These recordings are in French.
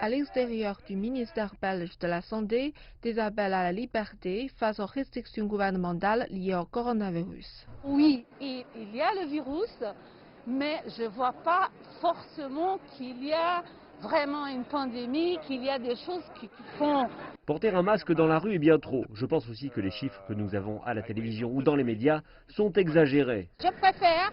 À l'extérieur du ministère belge de la Santé, des appels à la liberté face aux restrictions gouvernementales liées au coronavirus. Oui, il y a le virus, mais je ne vois pas forcément qu'il y a vraiment une pandémie, qu'il y a des choses qui font. Porter un masque dans la rue est bien trop. Je pense aussi que les chiffres que nous avons à la télévision ou dans les médias sont exagérés. Je préfère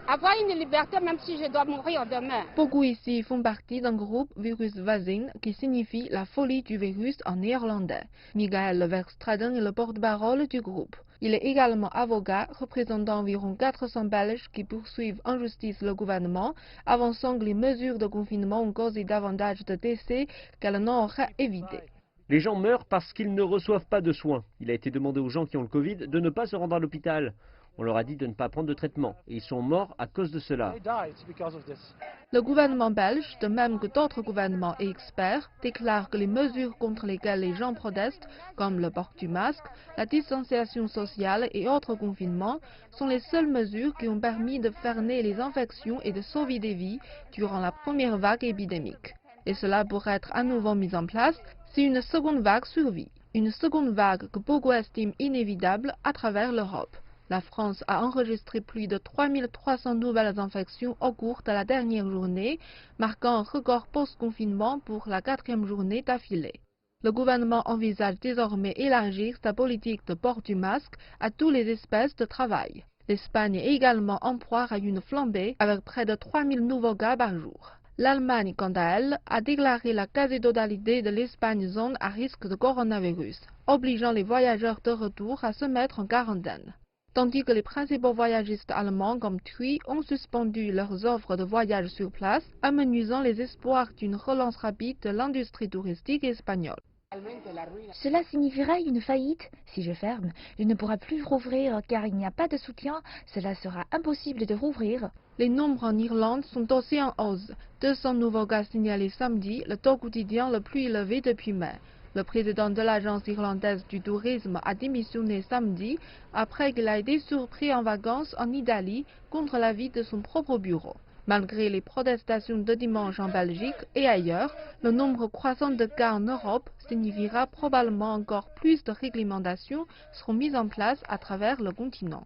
avoir une liberté même si je dois mourir demain. Beaucoup ici font partie d'un groupe Virus Voisine qui signifie la folie du virus en néerlandais. Michael Verstraeten est le porte-parole du groupe. Il est également avocat, représentant environ 400 Belges qui poursuivent en justice le gouvernement, avançant que les mesures de confinement ont causé davantage de décès qu'elles n'en auraient évité. Les gens meurent parce qu'ils ne reçoivent pas de soins. Il a été demandé aux gens qui ont le Covid de ne pas se rendre à l'hôpital. On leur a dit de ne pas prendre de traitement et ils sont morts à cause de cela. Le gouvernement belge, de même que d'autres gouvernements et experts, déclare que les mesures contre lesquelles les gens protestent, comme le port du masque, la distanciation sociale et autres confinements, sont les seules mesures qui ont permis de freiner les infections et de sauver des vies durant la première vague épidémique. Et cela pourrait être à nouveau mis en place si une seconde vague survit. Une seconde vague que beaucoup estiment inévitable à travers l'Europe. La France a enregistré plus de 3300 nouvelles infections au cours de la dernière journée, marquant un record post-confinement pour la 4e journée d'affilée. Le gouvernement envisage désormais élargir sa politique de port du masque à toutes les espèces de travail. L'Espagne est également en proie à une flambée avec près de 3000 nouveaux cas par jour. L'Allemagne, quant à elle, a déclaré la quasi-totalité de l'Espagne zone à risque de coronavirus, obligeant les voyageurs de retour à se mettre en quarantaine. Tandis que les principaux voyagistes allemands comme TUI ont suspendu leurs offres de voyage sur place, amenuisant les espoirs d'une relance rapide de l'industrie touristique espagnole. Cela signifierait une faillite. Si je ferme, je ne pourrai plus rouvrir car il n'y a pas de soutien. Cela sera impossible de rouvrir. Les nombres en Irlande sont aussi en hausse. 200 nouveaux cas signalés samedi, le taux quotidien le plus élevé depuis mai. Le président de l'agence irlandaise du tourisme a démissionné samedi après qu'il a été surpris en vacances en Italie contre l'avis de son propre bureau. Malgré les protestations de dimanche en Belgique et ailleurs, le nombre croissant de cas en Europe signifiera probablement encore plus de réglementations seront mises en place à travers le continent.